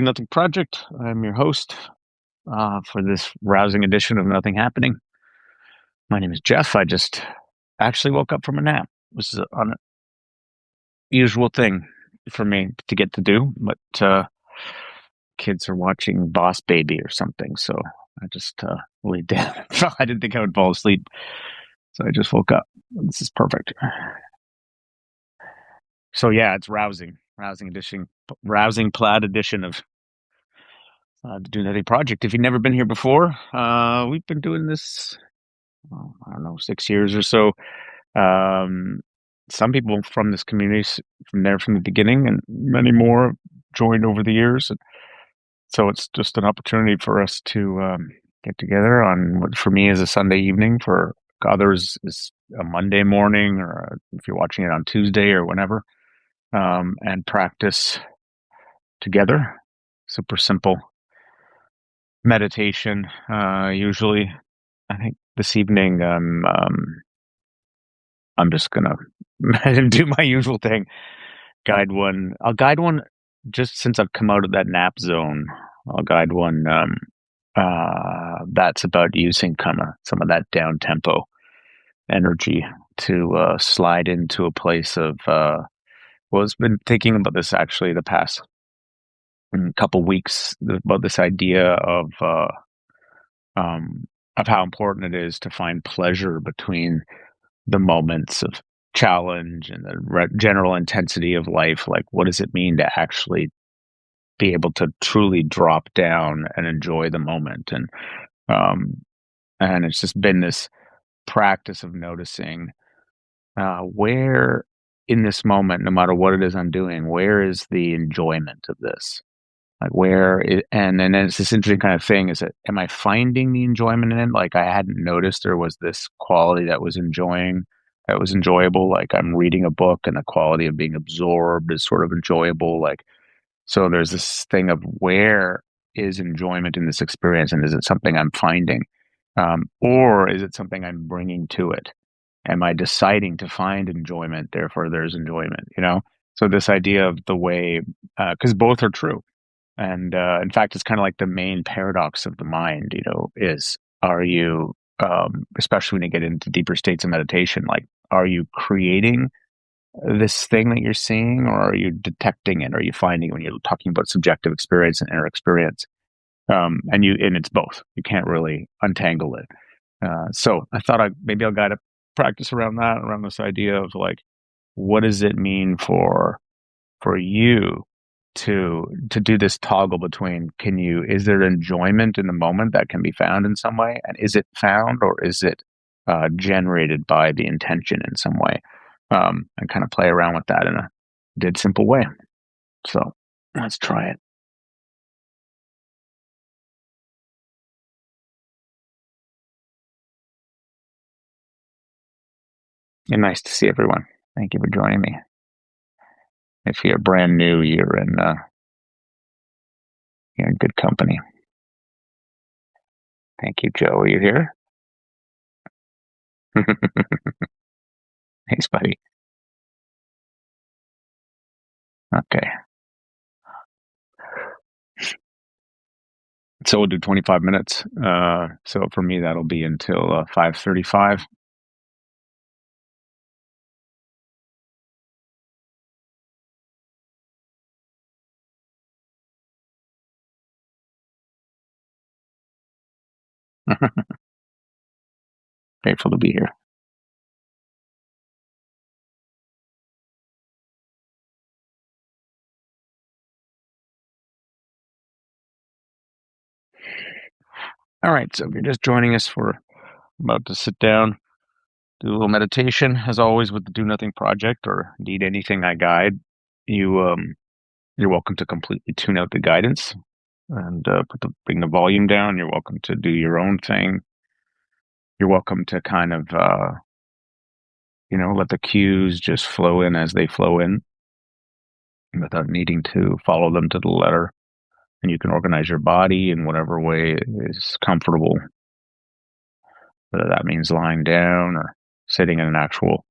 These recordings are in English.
Nothing Project. I'm your host for this rousing edition of Nothing Happening. My name is Jeff. I just actually woke up from a nap. This is an unusual thing for me to get to do, but kids are watching Boss Baby or something, so I just laid down. I didn't think I would fall asleep, so I just woke up. This is perfect. So yeah, it's rousing plaid edition of the Do Nothing Project. If you've never been here before, we've been doing this, I don't know, 6 years or so. Um, some people from this community, from there from the beginning, and many more joined over the years. And so it's just an opportunity for us to get together on what for me is a Sunday evening, for others is a Monday morning, or if you're watching it on Tuesday or whenever, and practice together. Super simple meditation. Usually, I think this evening I'm just gonna do my usual thing. Guide one. I'll guide one just since I've come out of that nap zone. I'll guide one that's about using kind of some of that down tempo energy to slide into a place of well, I've been thinking about this actually the past couple weeks about this idea of how important it is to find pleasure between the moments of challenge and the general intensity of life. Like, what does it mean to actually be able to truly drop down and enjoy the moment? Um, and it's just been this practice of noticing where in this moment, no matter what it is I'm doing, where is the enjoyment of this? Like and then it's this interesting kind of thing is that, am I finding the enjoyment in it? Like, I hadn't noticed there was this quality that was enjoyable. Like, I'm reading a book and the quality of being absorbed is sort of enjoyable. Like, so there's this thing of where is enjoyment in this experience, and is it something I'm finding, or is it something I'm bringing to it? Am I deciding to find enjoyment? Therefore, there's enjoyment. So this idea of the way, because both are true, and in fact, it's kind of like the main paradox of the mind. Is are you, especially when you get into deeper states of meditation, like, are you creating this thing that you're seeing, or are you detecting it? Are you finding it when you're talking about subjective experience and inner experience? And it's both. You can't really untangle it. So I thought maybe I'll guide a practice around that, around this idea of like, what does it mean for you to do this toggle between, is there enjoyment in the moment that can be found in some way, and is it found, or is it generated by the intention in some way? And kind of play around with that in a dead simple way. So let's try it. And nice to see everyone. Thank you for joining me. If you're brand new, you're in good company. Thank you, Joe. Are you here? Thanks, buddy. Okay. So we'll do 25 minutes. So for me, that'll be until 5:35. Grateful to be here. All right. So if you're just joining us, we're about to sit down, do a little meditation, as always, with the Do Nothing Project, or indeed anything I guide. You're welcome to completely tune out the guidance and bring the volume down. You're welcome to do your own thing. You're welcome to kind of let the cues just flow in as they flow in, without needing to follow them to the letter. And you can organize your body in whatever way is comfortable, whether that means lying down or sitting in an actual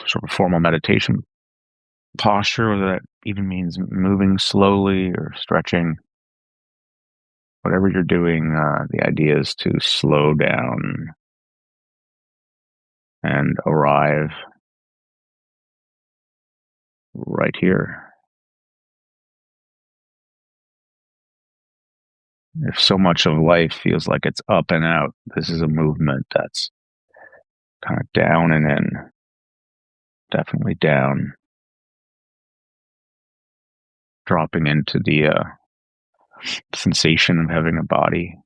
sort of formal meditation posture, whether that even means moving slowly or stretching, whatever you're doing, the idea is to slow down and arrive right here. If so much of life feels like it's up and out, this is a movement that's kind of down and in, definitely down, dropping into the sensation of having a body,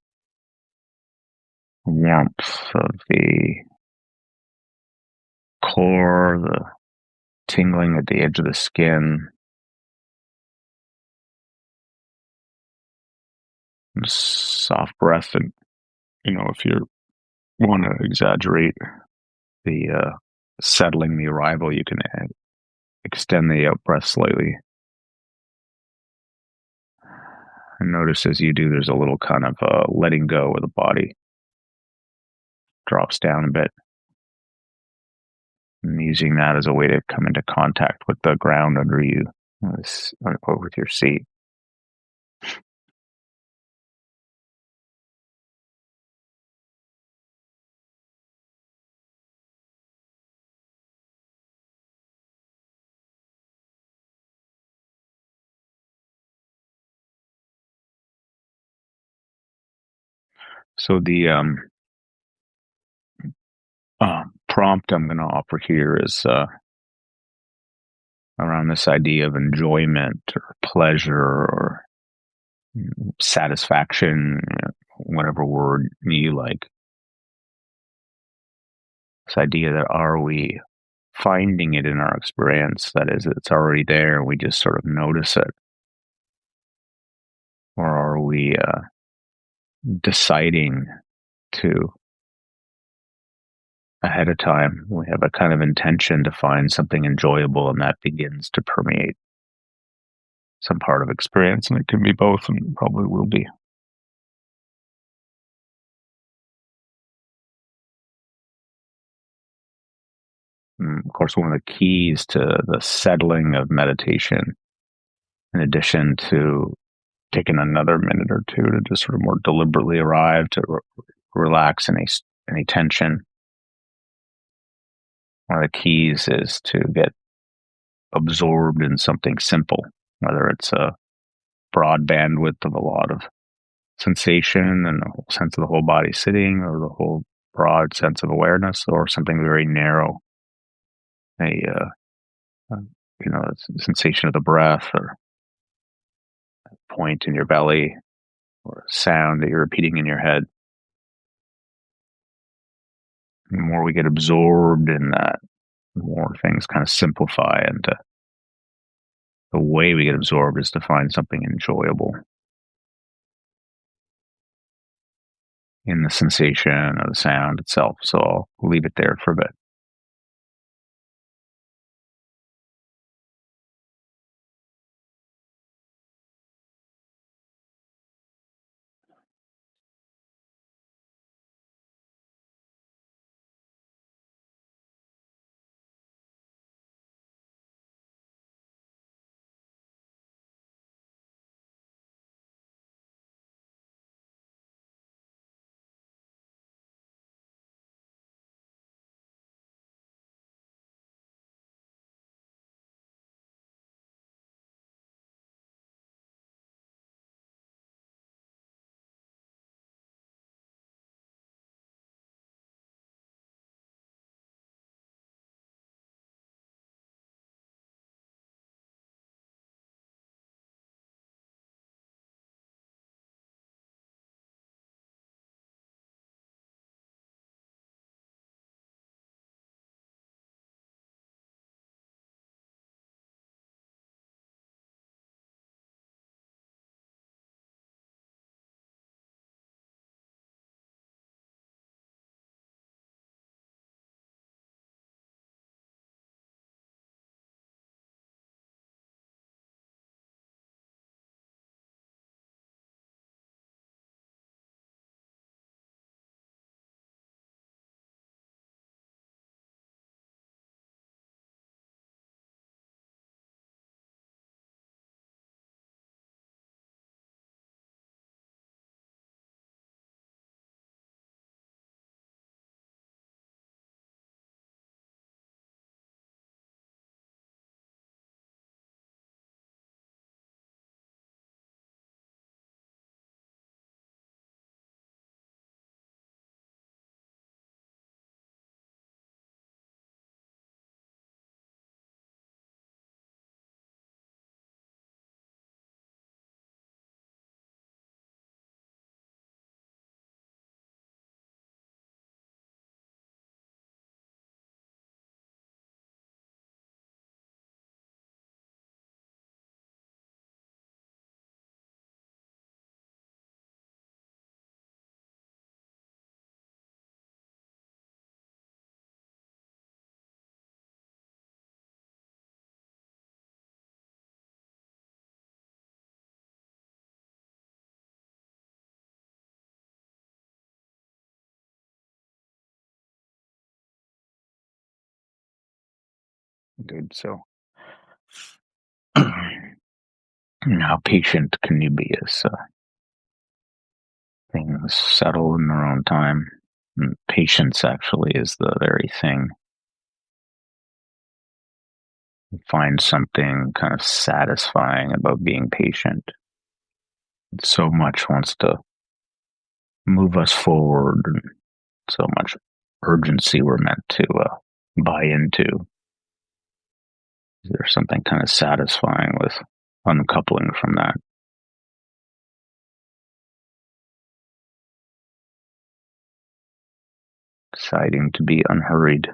warmth of the core, the tingling at the edge of the skin, soft breath. And, if you want to exaggerate the settling, the arrival, you can extend the out breath slightly. And notice as you do, there's a little kind of letting go where the body drops down a bit. And using that as a way to come into contact with the ground under you, or with your seat. So the prompt I'm going to offer here is around this idea of enjoyment or pleasure or satisfaction, whatever word you like. This idea that are we finding it in our experience? That is, it's already there. We just sort of notice it. Or are we deciding to ahead of time? We have a kind of intention to find something enjoyable, and that begins to permeate some part of experience, and it can be both, and probably will be. And of course, one of the keys to the settling of meditation, in addition to taking another minute or two to just sort of more deliberately arrive to relax any tension, one of the keys is to get absorbed in something simple, whether it's a broad bandwidth of a lot of sensation and the whole sense of the whole body sitting, or the whole broad sense of awareness, or something very narrow, a uh, sensation of the breath, or a point in your belly, or a sound that you're repeating in your head. The more we get absorbed in that, the more things kind of simplify, and the way we get absorbed is to find something enjoyable in the sensation or the sound itself. So I'll leave it there for a bit. Good. So, how patient can you be as things settle in their own time? And patience actually is the very thing. Find something kind of satisfying about being patient. So much wants to move us forward, and so much urgency we're meant to buy into. There's something kind of satisfying with uncoupling from that. Deciding to be unhurried.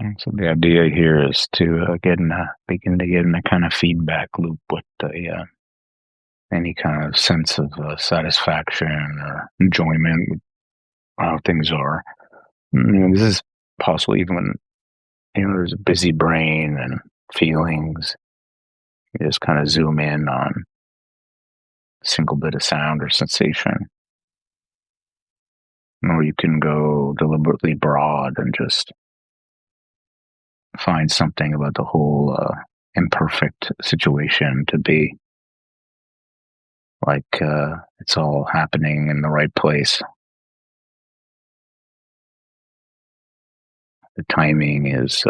And so the idea here is to begin to get in a kind of feedback loop with any kind of sense of satisfaction or enjoyment with how things are. This is possible even when there's a busy brain and feelings. You just kind of zoom in on a single bit of sound or sensation, or you can go deliberately broad and just find something about the whole imperfect situation to be like it's all happening in the right place. The timing is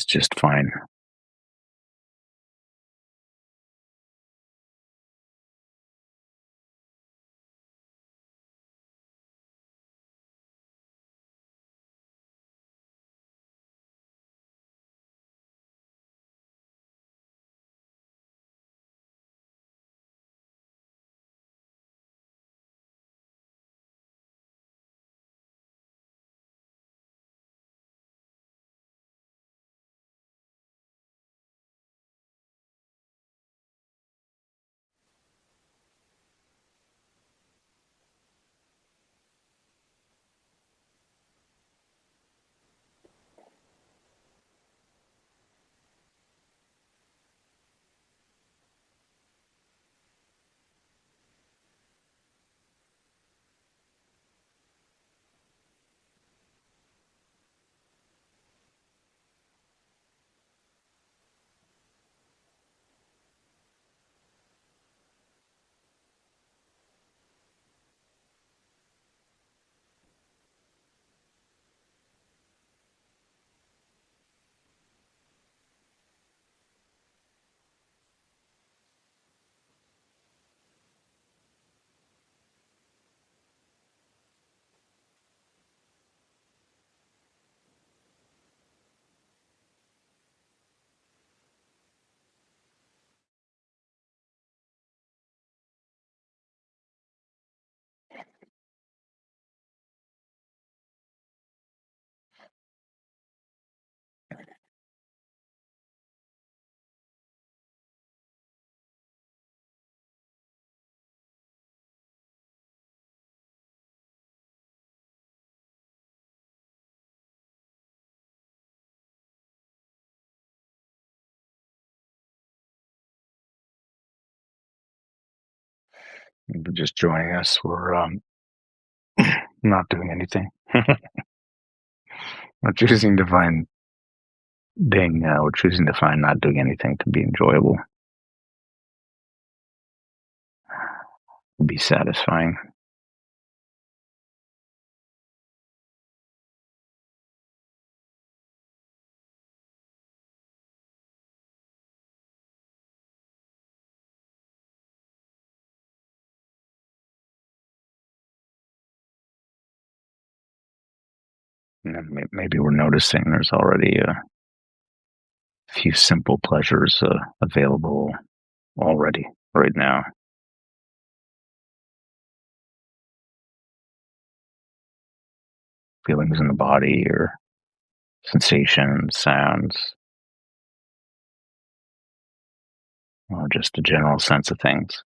just fine. You're just joining us. We're not doing anything. We're choosing to find we're choosing to find not doing anything to be enjoyable, to be satisfying. And then maybe we're noticing there's already a few simple pleasures available already right now. Feelings in the body or sensations, sounds, or just a general sense of things.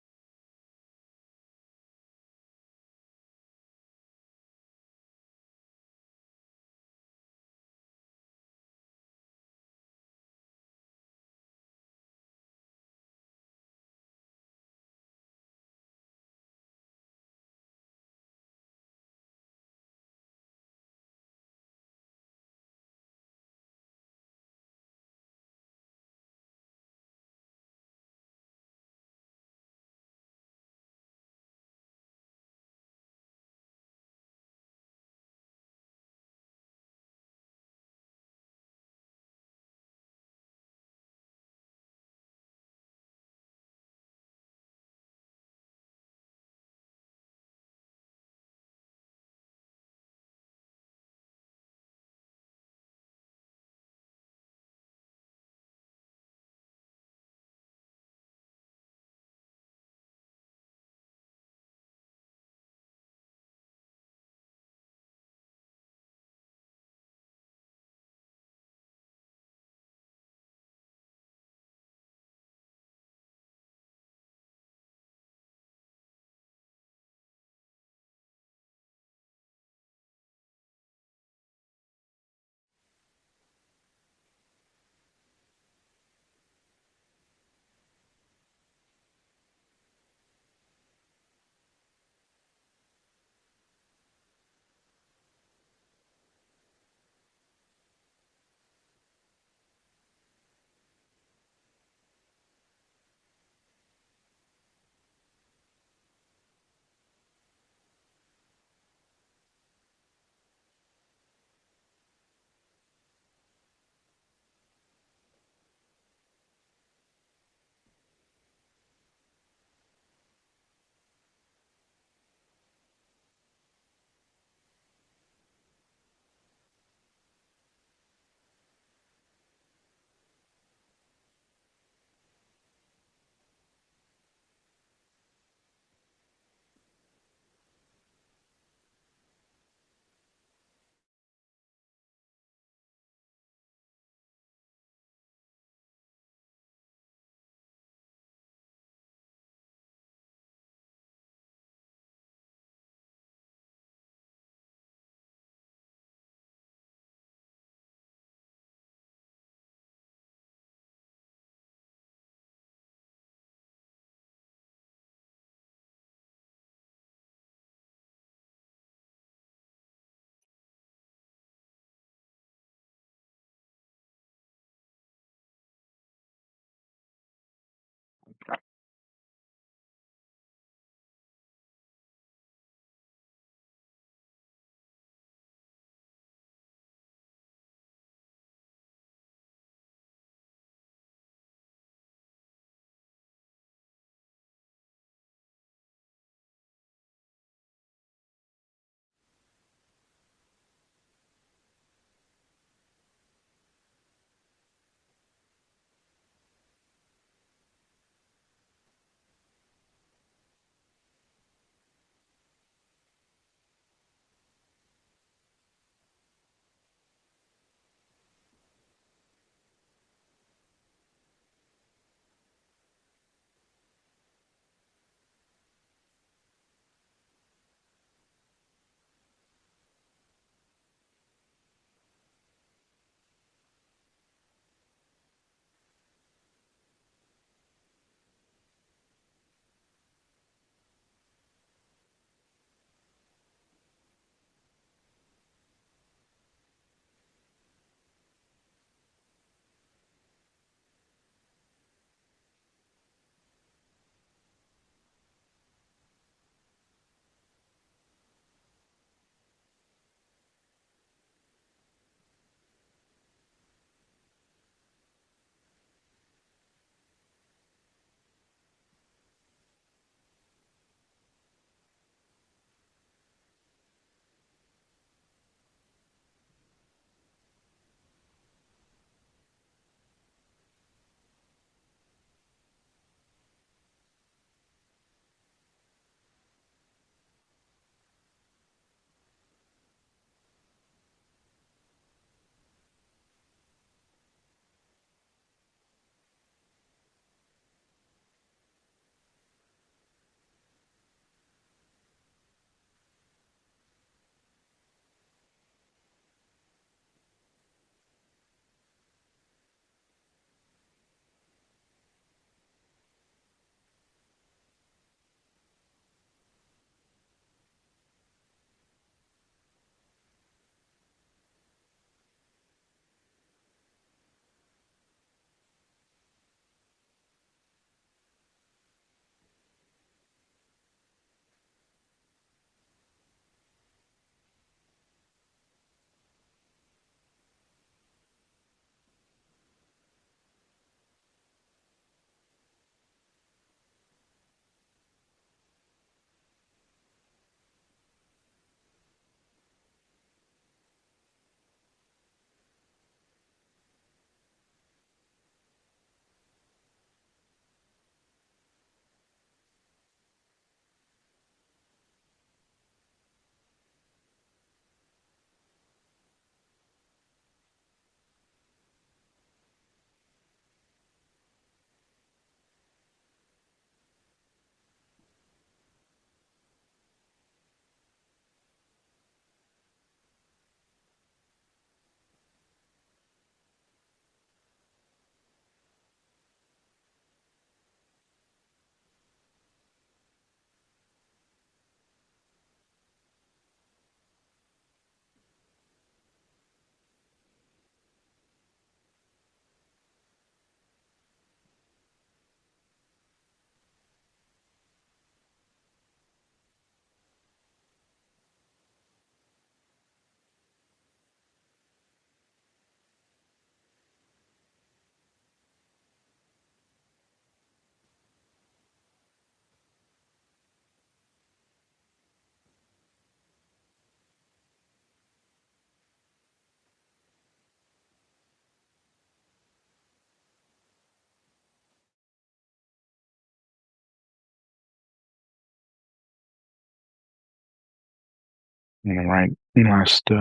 Right. Last 2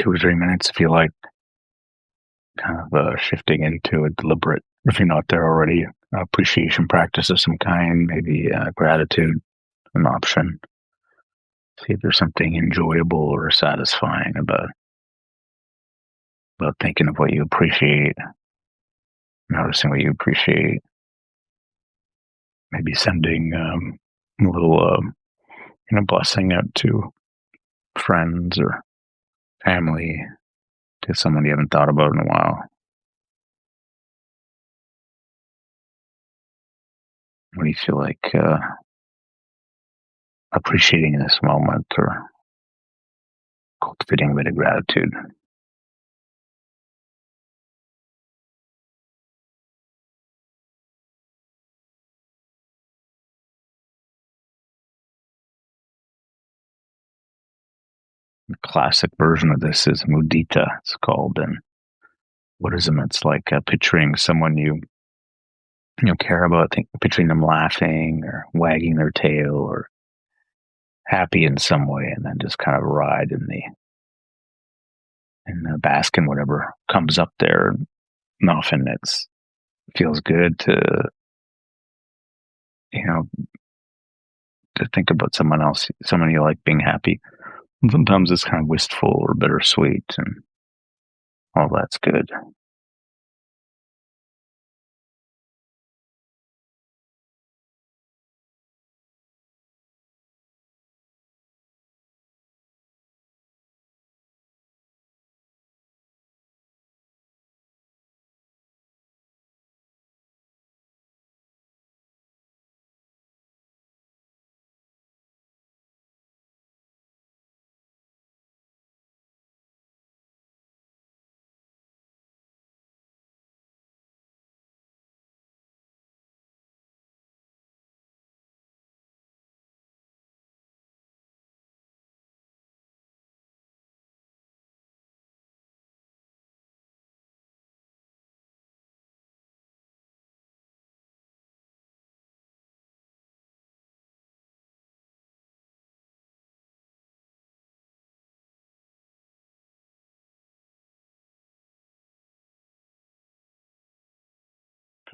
or 3 minutes, I feel like kind of shifting into a deliberate, if you're not there already, appreciation practice of some kind, maybe gratitude, an option. See if there's something enjoyable or satisfying about thinking of what you appreciate, noticing what you appreciate, maybe sending a little blessing out to friends or family, to someone you haven't thought about in a while. What do you feel like appreciating in this moment or cultivating a bit of gratitude? The classic version of this is mudita, it's called. And Buddhism, it's like picturing someone you care about, picturing them laughing or wagging their tail or happy in some way, and then just kind of ride in the bask in whatever comes up there. And often it's feels good you know to think about someone else, someone you like being happy. And sometimes it's kind of wistful or bittersweet, and all that's good.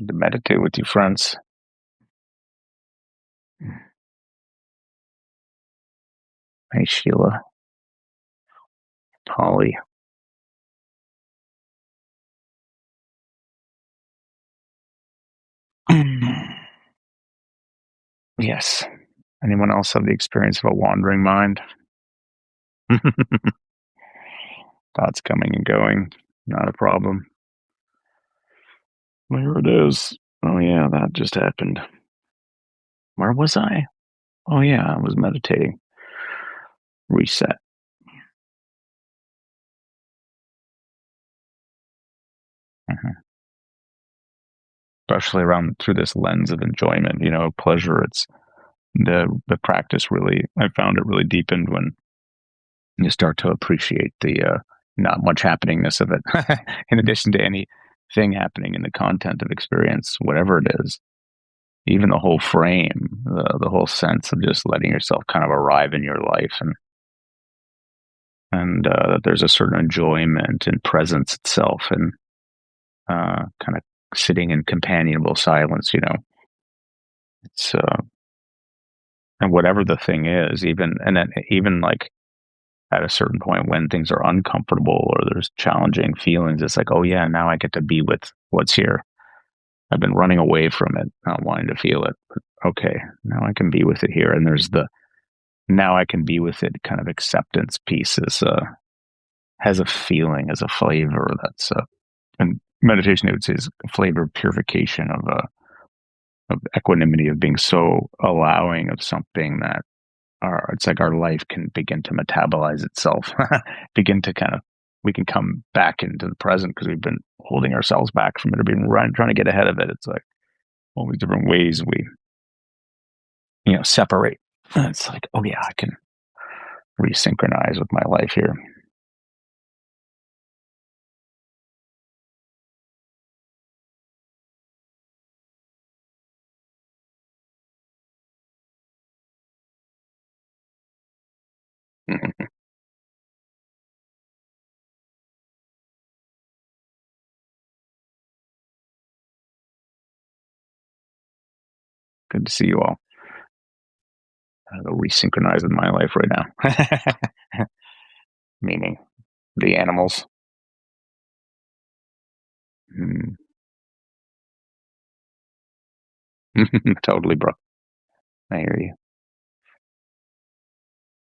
To meditate with your friends. Hey, Sheila, Polly. Yes. Anyone else have the experience of a wandering mind? Thoughts coming and going. Not a problem. There it is. Oh, yeah, that just happened. Where was I? Oh, yeah, I was meditating. Reset. Mhm. Especially around through this lens of enjoyment, pleasure. It's the practice really, I found it really deepened when you start to appreciate the not much happeningness of it, in addition to anything happening in the content of experience, whatever it is. Even the whole frame, the whole sense of just letting yourself kind of arrive in your life, and that there's a certain enjoyment in presence itself, and kind of sitting in companionable silence. It's and whatever the thing is, even like at a certain point when things are uncomfortable or there's challenging feelings, it's like, oh yeah, now I get to be with what's here. I've been running away from it, not wanting to feel it. But okay, now I can be with it here. And there's the now I can be with it kind of acceptance piece has a feeling, has a flavor that's and meditation, I would say, is a flavor of purification of equanimity, of being so allowing of something that it's like our life can begin to metabolize itself, begin to kind of, we can come back into the present because we've been holding ourselves back from it or been trying to get ahead of it. It's like all these different ways we, separate. And it's like, oh yeah, I can resynchronize with my life here. Good to see you all. I gotta resynchronize with my life right now. Meaning the animals. Mm. Totally, bro. I hear you.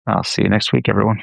I'll see you next week, everyone.